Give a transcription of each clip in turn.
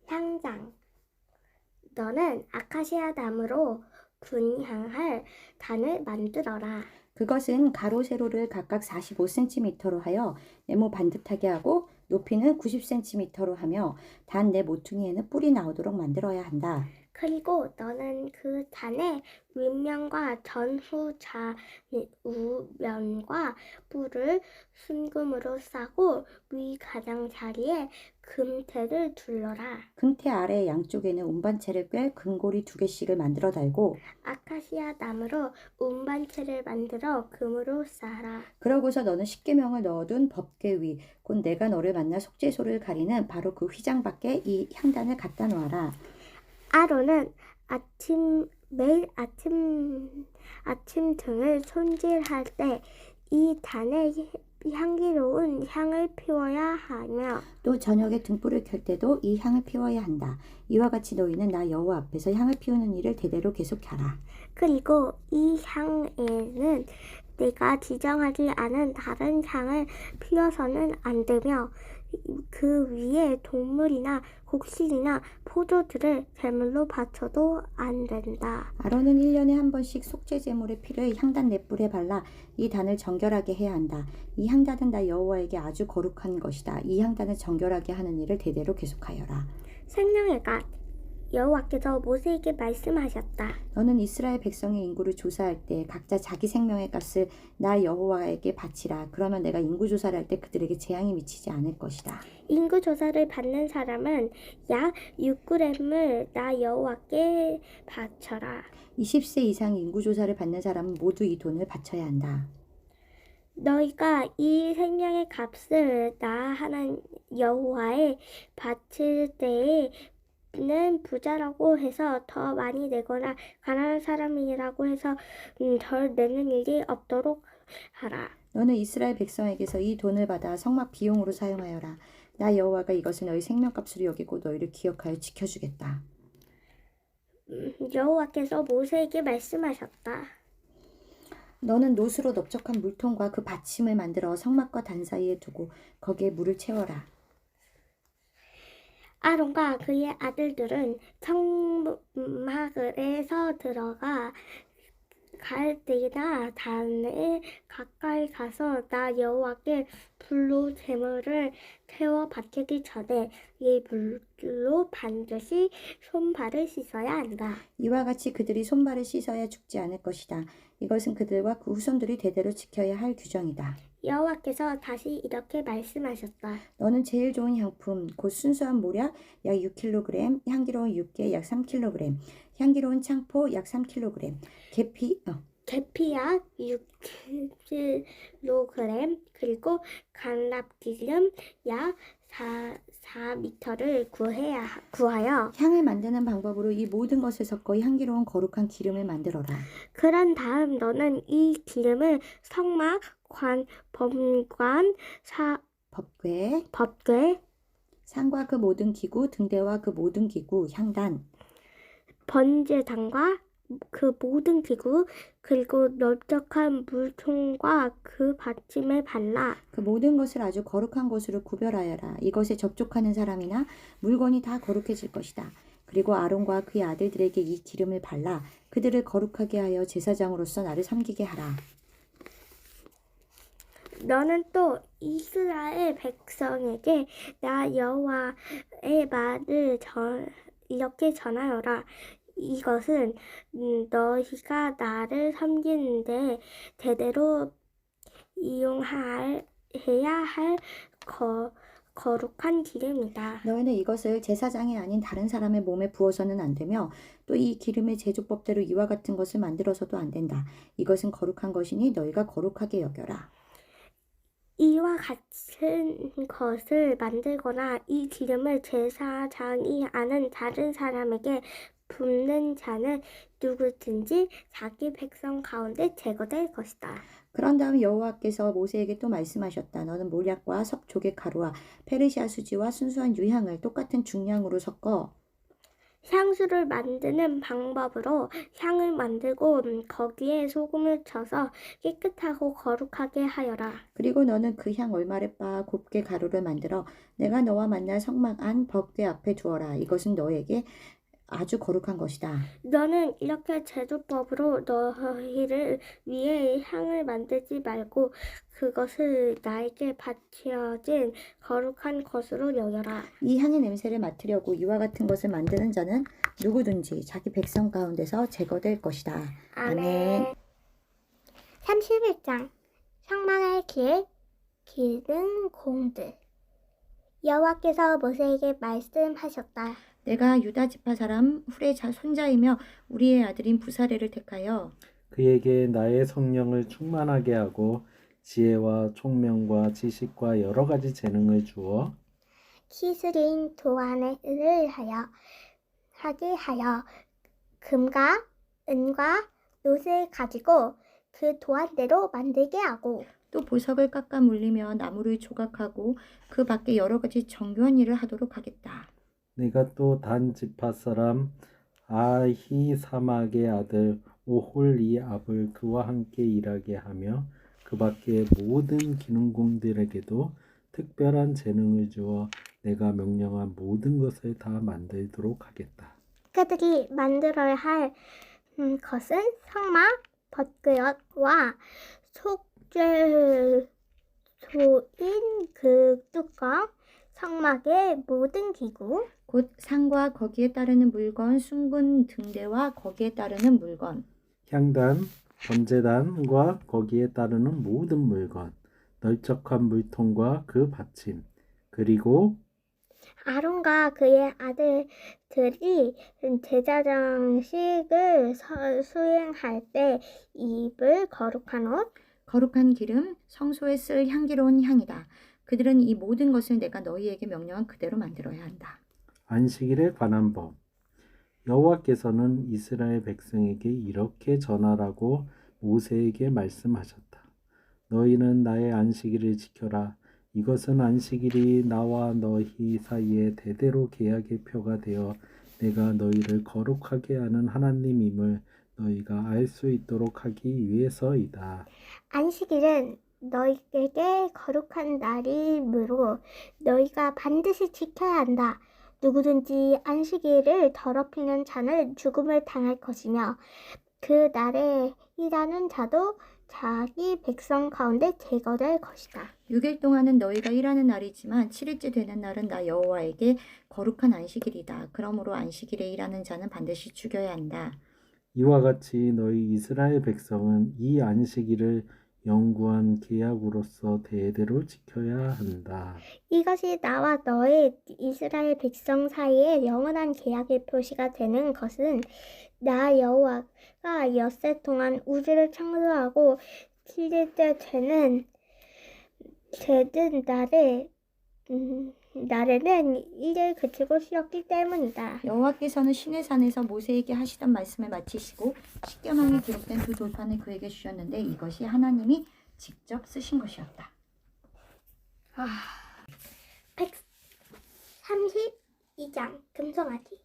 향장. 너는 아카시아 나무로 분향할 단을 만들어라. 그것은 가로 세로를 각각 45cm로 하여 네모 반듯하게 하고 높이는 90cm로 하며 단 네 모퉁이에는 뿔이 나오도록 만들어야 한다. 그리고 너는 그 단의 윗면과 우면과 뿔을 순금으로 싸고 위 가장자리에 금테를 둘러라. 금태 아래 양쪽에는 운반체를 꿰 금고리 2개씩을 만들어 달고 아카시아 나무로 운반체를 만들어 금으로 싸라. 그러고서 너는 십계명을 넣어둔 법궤 위 곧 내가 너를 만나 속죄소를 가리는 바로 그 휘장 밖에 이 향단을 갖다 놓아라. 아론은 매일 아침 등을 손질할 때 이 단에 향기로운 향을 피워야 하며 또 저녁에 등불을 켤 때도 이 향을 피워야 한다. 이와 같이 너희는 나 여호와 앞에서 향을 피우는 일을 대대로 계속하라. 그리고 이 향에는 내가 지정하지 않은 다른 향을 피워서는 안 되며 그 위에 동물이나 곡식이나 포도들을 제물로 바쳐도 안 된다. 아론은 1년에 한 번씩 속죄 제물의 피를 향단 넷불에 발라 이 단을 정결하게 해야 한다. 이 향단은 나 여호와에게 아주 거룩한 것이다. 이 향단을 정결하게 하는 일을 대대로 계속하여라. 생명의 갓 여호와께서 모세에게 말씀하셨다. 너는 이스라엘 백성의 인구를 조사할 때 각자 자기 생명의 값을 나 여호와에게 바치라. 그러면 내가 인구 조사를 할 때 그들에게 재앙이 미치지 않을 것이다. 인구 조사를 받는 사람은 약 6g을 나 여호와께 바쳐라. 20세 이상 인구 조사를 받는 사람은 모두 이 돈을 바쳐야 한다. 너희가 이 생명의 값을 나 하나님 여호와에 바칠 때에는 부자라고 해서 더 많이 내거나 가난한 사람이라고 해서 덜 내는 일이 없도록 하라. 너는 이스라엘 백성에게서 이 돈을 받아 성막 비용으로 사용하여라. 나 여호와가 이것을 너희 생명값으로 여기고 너희를 기억하여 지켜주겠다. 여호와께서 모세에게 말씀하셨다. 너는 노수로 넓적한 물통과 그 받침을 만들어 성막과 단 사이에 두고 거기에 물을 채워라. 아론과 그의 아들들은 성막에서 들어가 갈대나 단에 가까이 가서 나 여호와께 불로 제물을 태워 바치기 전에 이 불로 반드시 손발을 씻어야 한다. 이와 같이 그들이 손발을 씻어야 죽지 않을 것이다. 이것은 그들과 그 후손들이 대대로 지켜야 할 규정이다. 여호와께서 다시 이렇게 말씀하셨다. 너는 제일 좋은 향품, 곧 순수한 모략 약 6kg, 향기로운 육개 약 3kg, 향기로운 창포 약 3kg, 계피약 6kg 그리고 간납기름 약 4m를 구하여 향을 만드는 방법으로 이 모든 것을 섞어 향기로운 거룩한 기름을 만들어라. 그런 다음 너는 이 기름을 성막, 범관, 법궤, 상과 그 모든 기구, 등대와 그 모든 기구, 향단, 번제단과 그 모든 기구 그리고 넓적한 물통과 그 받침에 발라 그 모든 것을 아주 거룩한 것으로 구별하여라. 이것에 접촉하는 사람이나 물건이 다 거룩해질 것이다. 그리고 아론과 그의 아들들에게 이 기름을 발라 그들을 거룩하게 하여 제사장으로서 나를 섬기게 하라. 너는 또 이스라엘 백성에게 나 여호와의 말을 이렇게 전하여라. 이것은 너희가 나를 섬기는데 대대로 해야 할 거룩한 기름이다. 너희는 이것을 제사장이 아닌 다른 사람의 몸에 부어서는 안 되며 또 이 기름의 제조법대로 이와 같은 것을 만들어서도 안 된다. 이것은 거룩한 것이니 너희가 거룩하게 여겨라. 이와 같은 것을 만들거나 이 기름을 제사장이 아는 다른 사람에게 붓는 자는 누구든지 자기 백성 가운데 제거될 것이다. 그런 다음 여호와께서 모세에게 또 말씀하셨다. 너는 몰약과 석조개 가루와 페르시아 수지와 순수한 유향을 똑같은 중량으로 섞어 향수를 만드는 방법으로 향을 만들고 거기에 소금을 쳐서 깨끗하고 거룩하게 하여라. 그리고 너는 그 향 얼마를 빻아 곱게 가루를 만들어 내가 너와 만날 성막 안 법궤 앞에 두어라. 이것은 너에게 아주 거룩한 것이다. 너는 이렇게 제조법으로 너희를 위해 향을 만들지 말고 그것을 나에게 바쳐진 거룩한 것으로 여겨라. 이 향의 냄새를 맡으려고 이와 같은 것을 만드는 자는 누구든지 자기 백성 가운데서 제거될 것이다. 아멘. 31장 성막의 길에 기른 공들. 여호와께서 모세에게 말씀하셨다. 내가 유다 지파 사람 훌의 손자이며 우리의 아들인 부사레를 택하여 그에게 나의 성령을 충만하게 하고 지혜와 총명과 지식과 여러 가지 재능을 주어 키스린 도안을 하게 하여 금과 은과 놋을 가지고 그 도안대로 만들게 하고 또 보석을 깎아 물리며 나무를 조각하고 그 밖에 여러 가지 정교한 일을 하도록 하겠다. 내가 또 단 지파 사람 아히사막의 아들 오홀리압을 그와 함께 일하게 하며 그 밖에 모든 기능공들에게도 특별한 재능을 주어 내가 명령한 모든 것을 다 만들도록 하겠다. 그들이 만들어야 할 것은 성막, 벗그릇과 속죄소인 그 뚜껑, 성막의 모든 기구, 곧 상과 거기에 따르는 물건, 숭근 등대와 거기에 따르는 물건, 향단, 번제단과 거기에 따르는 모든 물건, 널쩍한 물통과 그 받침, 그리고 아론과 그의 아들들이 제사장식을 수행할 때 입을 거룩한 옷, 거룩한 기름, 성소에 쓸 향기로운 향이다. 그들은 이 모든 것을 내가 너희에게 명령한 그대로 만들어야 한다. 안식일에 관한 법. 여호와께서는 이스라엘 백성에게 이렇게 전하라고 모세에게 말씀하셨다. 너희는 나의 안식일을 지켜라. 이것은 안식일이 나와 너희 사이에 대대로 계약의 표가 되어 내가 너희를 거룩하게 하는 하나님임을 너희가 알 수 있도록 하기 위해서이다. 안식일은 너희에게 거룩한 날이므로 너희가 반드시 지켜야 한다. 누구든지 안식일을 더럽히는 자는 죽음을 당할 것이며 그 날에 일하는 자도 자기 백성 가운데 제거될 것이다. 6일 동안은 너희가 일하는 날이지만 7일째 되는 날은 나 여호와에게 거룩한 안식일이다. 그러므로 안식일에 일하는 자는 반드시 죽여야 한다. 이와 같이 너희 이스라엘 백성은 이 안식일을 영구한 계약으로서 대대로 지켜야 한다. 이것이 나와 너의 이스라엘 백성 사이에 영원한 계약의 표시가 되는 것은 나 여호와가 엿새 동안 우주를 창조하고 7일째 되는 날에는 일을 그치고 쉬었기 때문이다. 여호와께서는 시내 산에서 모세에게 하시던 말씀을 마치시고 십계명에 기록된 두 돌판을 그에게 주셨는데 이것이 하나님이 직접 쓰신 것이었다. 132장 금송아지.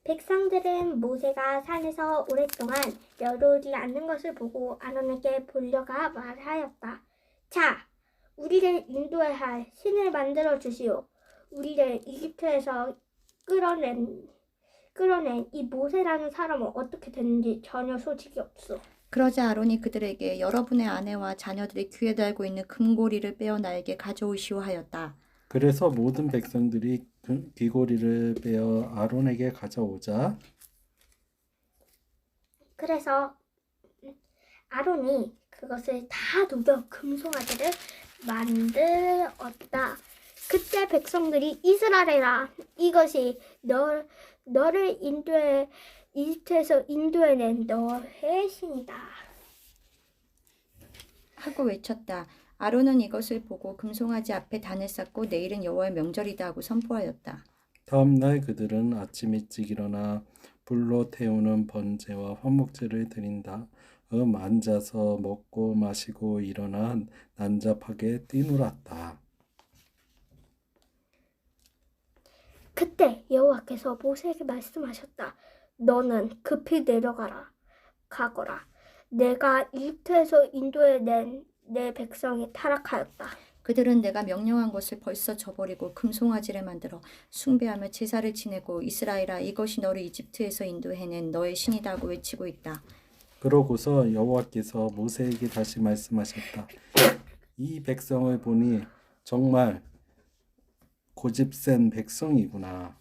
백성들은 모세가 산에서 오랫동안 내려오지 않는 것을 보고 아론에게 불려가 말하였다. 자, 우리를 인도해야 할 신을 만들어 주시오. 우리를 이집트에서 끌어낸 이 모세라는 사람은 어떻게 됐는지 전혀 소식이 없소. 그러자 아론이 그들에게 여러분의 아내와 자녀들이 귀에 달고 있는 금고리를 빼어 나에게 가져오시오 하였다. 그래서 모든 백성들이 귀고리를 빼어 아론에게 가져오자 그래서 아론이 그것을 다 녹여 금송아지를 만들었다. 그때 백성들이 이스라엘아, 이것이 너를 이집트에서 인도해낸 너의 신이다 하고 외쳤다. 아론은 이것을 보고 금송아지 앞에 단을 쌓고 내일은 여호와의 명절이다 하고 선포하였다. 다음 날 그들은 아침 일찍 일어나 불로 태우는 번제와 화목제를 드린다. 앉아서 먹고 마시고 일어나 난잡하게 뛰놀았다. 그때 여호와께서 모세에게 말씀하셨다. 너는 급히 가거라. 내가 이집트에서 인도해 낸 내 백성이 타락하였다. 그들은 내가 명령한 것을 벌써 저버리고 금송아지를 만들어 숭배하며 제사를 지내고 이스라엘아 이것이 너를 이집트에서 인도해낸 너의 신이다 하고 외치고 있다. 그러고서 여호와께서 모세에게 다시 말씀하셨다. 이 백성을 보니 정말 고집센 백성이구나.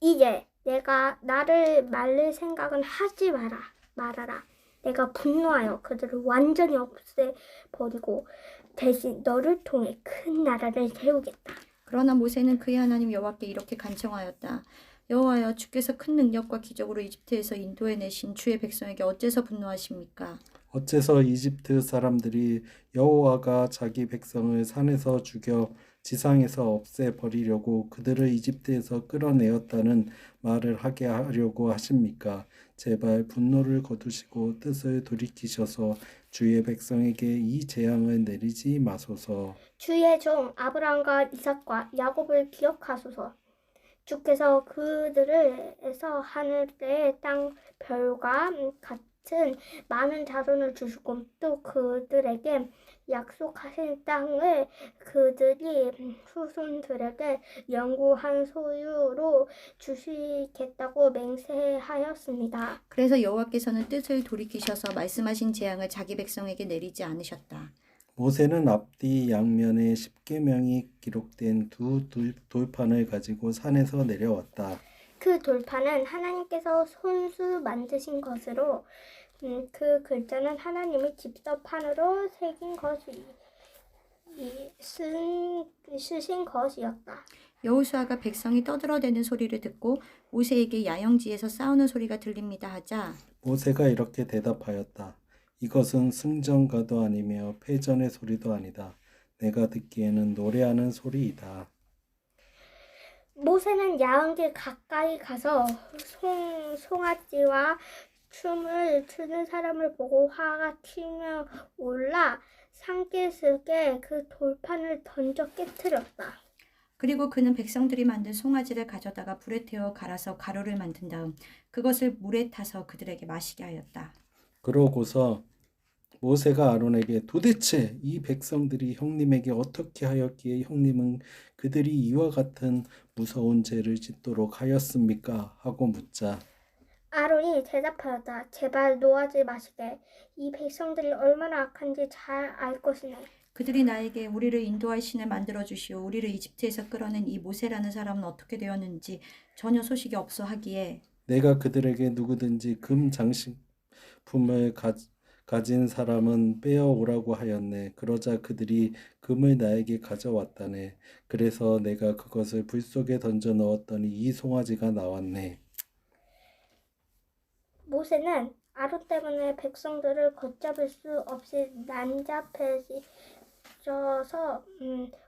이제 내가 나를 말릴 생각은 하지 말아라. 내가 분노하여 그들을 완전히 없애버리고 대신 너를 통해 큰 나라를 세우겠다. 그러나 모세는 그의 하나님 여호와께 이렇게 간청하였다. 여호와여 주께서 큰 능력과 기적으로 이집트에서 인도해내신 주의 백성에게 어째서 분노하십니까? 어째서 이집트 사람들이 여호와가 자기 백성을 산에서 죽여 지상에서 없애버리려고 그들을 이집트에서 끌어내었다는 말을 하게 하려고 하십니까? 제발 분노를 거두시고 뜻을 돌이키셔서 주의 백성에게 이 재앙을 내리지 마소서. 주의 종 아브라함과 이삭과 야곱을 기억하소서. 주께서 그들에서 하늘의 땅 별과 같은 많은 자손을 주시고 또 그들에게 약속하신 땅을 그들이 후손들에게 영구한 소유로 주시겠다고 맹세하였습니다. 그래서 여호와께서는 뜻을 돌이키셔서 말씀하신 재앙을 자기 백성에게 내리지 않으셨다. 모세는 앞뒤 양면에 십계명이 기록된 두 돌판을 가지고 산에서 내려왔다. 그 돌판은 하나님께서 손수 만드신 것으로 그 글자는 하나님이 직접 판으로 쓰신 것이었다. 여호수아가 백성이 떠들어대는 소리를 듣고 모세에게 야영지에서 싸우는 소리가 들립니다 하자 모세가 이렇게 대답하였다. 이것은 승전가도 아니며 패전의 소리도 아니다. 내가 듣기에는 노래하는 소리이다. 모세는 야영지 가까이 가서 송아지와 춤을 추는 사람을 보고 화가 튀며 올라 산기슭에 그 돌판을 던져 깨뜨렸다. 그리고 그는 백성들이 만든 송아지를 가져다가 불에 태워 갈아서 가루를 만든 다음 그것을 물에 타서 그들에게 마시게 하였다. 그러고서 모세가 아론에게 도대체 이 백성들이 형님에게 어떻게 하였기에 형님은 그들이 이와 같은 무서운 죄를 짓도록 하였습니까? 하고 묻자 아론이 대답하였다. 제발 노하지 마시게. 이 백성들이 얼마나 악한지 잘 알 것이네. 그들이 나에게 우리를 인도할 신을 만들어 주시오. 우리를 이집트에서 끌어낸 이 모세라는 사람은 어떻게 되었는지 전혀 소식이 없어 하기에 내가 그들에게 누구든지 금 장식품을 가진 사람은 빼어오라고 하였네. 그러자 그들이 금을 나에게 가져왔다네. 그래서 내가 그것을 불 속에 던져 넣었더니 이 송아지가 나왔네. 모세는 아론 때문에 백성들을 걷잡을 수 없이 난잡해져서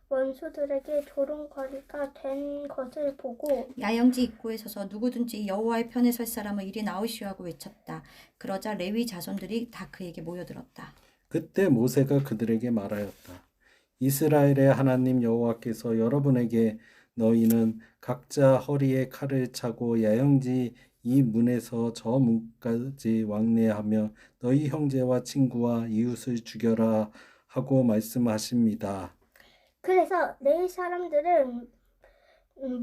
원수들에게 조롱거리가 된 것을 보고 야영지 입구에 서서 누구든지 여호와의 편에 설 사람은 이리 나오시오 하고 외쳤다. 그러자 레위 자손들이 다 그에게 모여들었다. 그때 모세가 그들에게 말하였다. 이스라엘의 하나님 여호와께서 여러분에게 너희는 각자 허리에 칼을 차고 야영지 이 문에서 저 문까지 왕래하며 너희 형제와 친구와 이웃을 죽여라 하고 말씀하십니다. 그래서 레위 사람들은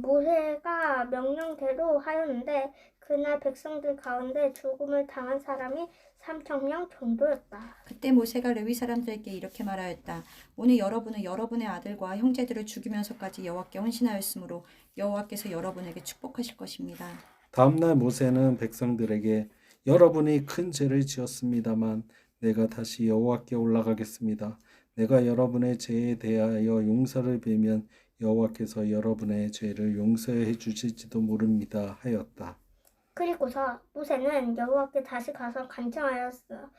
모세가 명령대로 하였는데 그날 백성들 가운데 죽음을 당한 사람이 3,000명 정도였다. 그때 모세가 레위 사람들에게 이렇게 말하였다. 오늘 여러분은 여러분의 아들과 형제들을 죽이면서까지 여호와께 헌신하였으므로 여호와께서 여러분에게 축복하실 것입니다. 다음날 모세는 백성들에게 여러분이 큰 죄를 지었습니다만 내가 다시 여호와께 올라가겠습니다. 내가 여러분의 죄에 대하여 용서를 빌면 여호와께서 여러분의 죄를 용서해 주실지도 모릅니다 하였다. 그리고서 모세는 여호와께 다시 가서 간청하였다.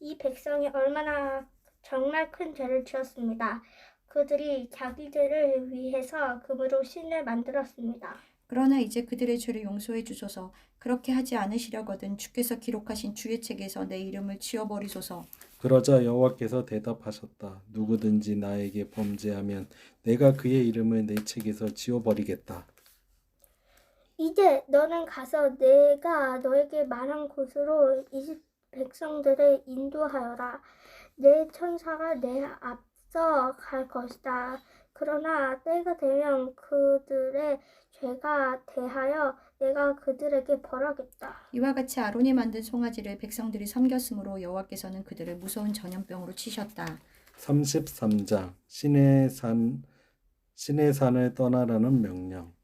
이 백성이 얼마나 정말 큰 죄를 지었습니다. 그들이 자기들을 위해서 금으로 신을 만들었습니다. 그러나 이제 그들의 죄를 용서해 주소서. 그렇게 하지 않으시려거든 주께서 기록하신 주의 책에서 내 이름을 지워버리소서. 그러자 여호와께서 대답하셨다. 누구든지 나에게 범죄하면 내가 그의 이름을 내 책에서 지워버리겠다. 이제 너는 가서 내가 너에게 말한 곳으로 이 백성들을 인도하여라. 내 천사가 내 앞서 갈 것이다. 그러나 때가 되면 그들의 죄가 대하여 내가 그들에게 벌하겠다. 이와 같이 아론이 만든 송아지를 백성들이 섬겼으므로 여호와께서는 그들을 무서운 전염병으로 치셨다. 33장 신의 산을 떠나라는 명령.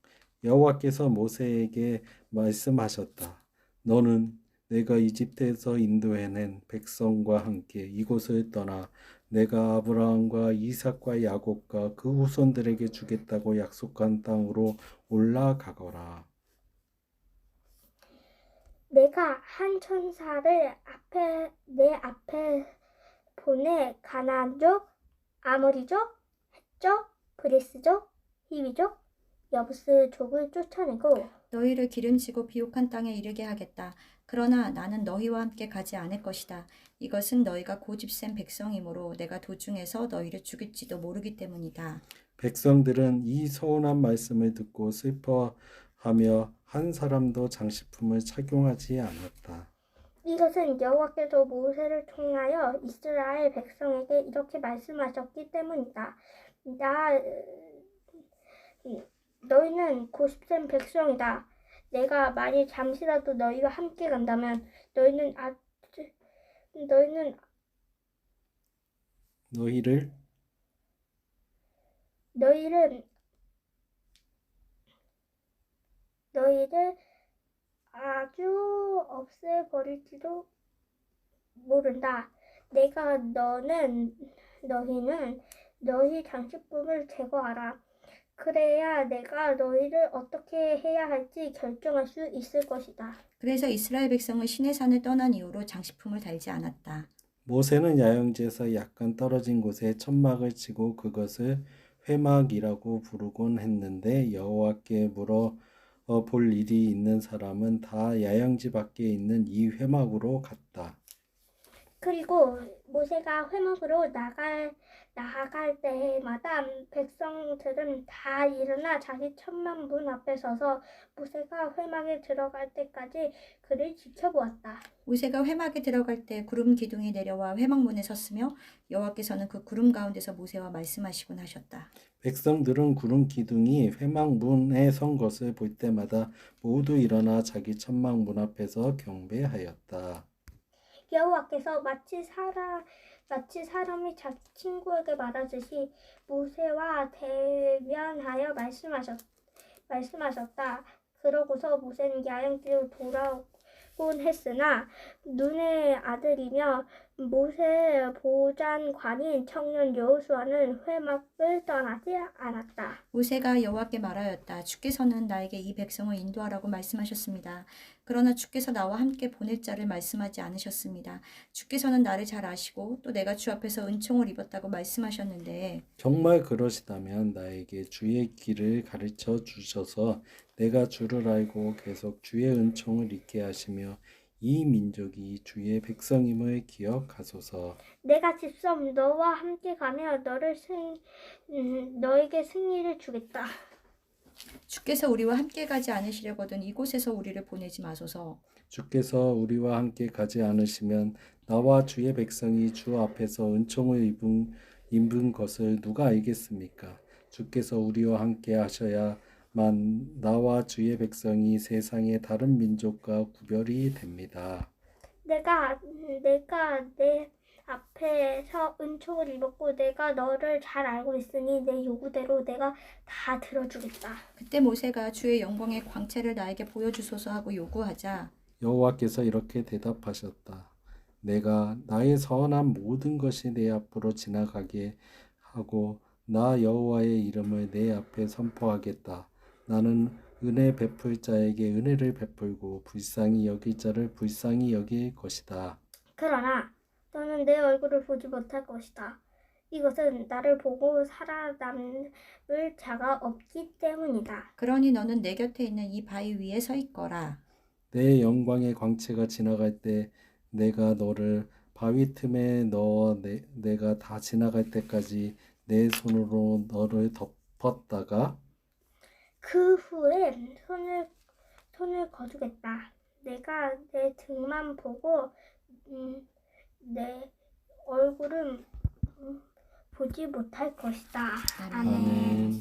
여호와께서 모세에게 말씀하셨다. 너는 내가 이집트에서 인도해낸 백성과 함께 이곳을 떠나 내가 아브라함과 이삭과 야곱과 그 후손들에게 주겠다고 약속한 땅으로 올라가거라. 내가 한 천사를 내 앞에 보내 가나안족, 아모리족, 헷족, 브리스족, 히위족, 여부스족을 쫓아내고 너희를 기름지고 비옥한 땅에 이르게 하겠다. 그러나 나는 너희와 함께 가지 않을 것이다. 이것은 너희가 고집센 백성이므로 내가 도중에서 너희를 죽일지도 모르기 때문이다. 백성들은 이 서운한 말씀을 듣고 슬퍼하며 한 사람도 장식품을 착용하지 않았다. 이것은 여호와께서 모세를 통하여 이스라엘 백성에게 이렇게 말씀하셨기 때문이다. 너희는 고집센 백성이다. 내가 만일 잠시라도 너희와 함께 간다면 너희를 아주 없애버릴지도 모른다. 너희는 너희 장식품을 제거하라. 그래야 내가 너희를 어떻게 해야 할지 결정할 수 있을 것이다. 그래서 이스라엘 백성은 시내 산을 떠난 이후로 장식품을 달지 않았다. 모세는 야영지에서 약간 떨어진 곳에 천막을 치고 그것을 회막이라고 부르곤 했는데 여호와께 물어 볼 일이 있는 사람은 다 야영지 밖에 있는 이 회막으로 갔다. 그리고 모세가 회막으로 나아갈 때마다 백성들은 다 일어나 자기 천막 문 앞에 서서 모세가 회막에 들어갈 때까지 그를 지켜보았다. 모세가 회막에 들어갈 때 구름 기둥이 내려와 회막문에 섰으며 여호와께서는 그 구름 가운데서 모세와 말씀하시곤 하셨다. 백성들은 구름 기둥이 회막 문에 선 것을 볼 때마다 모두 일어나 자기 천막 문 앞에서 경배하였다. 여호와께서 마치 사람이 자기 친구에게 말하듯이 모세와 대면하여 말씀하셨다. 그러고서 모세는 야영지로 돌아오곤 했으나 눈의 아들이며 모세 보좌관인 청년 여호수아는 회막을 떠나지 않았다. 모세가 여호와께 말하였다. 주께서는 나에게 이 백성을 인도하라고 말씀하셨습니다. 그러나 주께서 나와 함께 보낼 자를 말씀하지 않으셨습니다. 주께서는 나를 잘 아시고 또 내가 주 앞에서 은총을 입었다고 말씀하셨는데 정말 그러시다면 나에게 주의 길을 가르쳐 주셔서 내가 주를 알고 계속 주의 은총을 잊게 하시며 이 민족이 주의 백성임을 기억하소서. 내가 직접 너와 함께 가며 너에게 승리를 주겠다. 주께서 우리와 함께 가지 않으시려거든 이곳에서 우리를 보내지 마소서. 주께서 우리와 함께 가지 않으시면 나와 주의 백성이 주 앞에서 은총을 입은 것을 누가 알겠습니까? 주께서 우리와 함께 하셔야만 나와 주의 백성이 세상의 다른 민족과 구별이 됩니다. 내가 내 앞에서 은총을 입었고 내가 너를 잘 알고 있으니 내 요구대로 내가 다 들어주겠다. 그때 모세가 주의 영광의 광채를 나에게 보여주소서 하고 요구하자 여호와께서 이렇게 대답하셨다. 내가 나의 선한 모든 것이 내 앞으로 지나가게 하고 나 여호와의 이름을 내 앞에 선포하겠다. 나는 은혜 베풀 자에게 은혜를 베풀고 불쌍히 여길 자를 불쌍히 여길 것이다. 그러나 너는 내 얼굴을 보지 못할 것이다. 이것은 나를 보고 살아남을 자가 없기 때문이다. 그러니 너는 내 곁에 있는 이 바위 위에 서 있거라. 내 영광의 광채가 지나갈 때 내가 너를 바위 틈에 넣어 내가 다 지나갈 때까지 내 손으로 너를 덮었다가 그 후에 손을 거두겠다. 내가 내 등만 보고 내 얼굴은 보지 못할 것이다. 아멘. 아멘.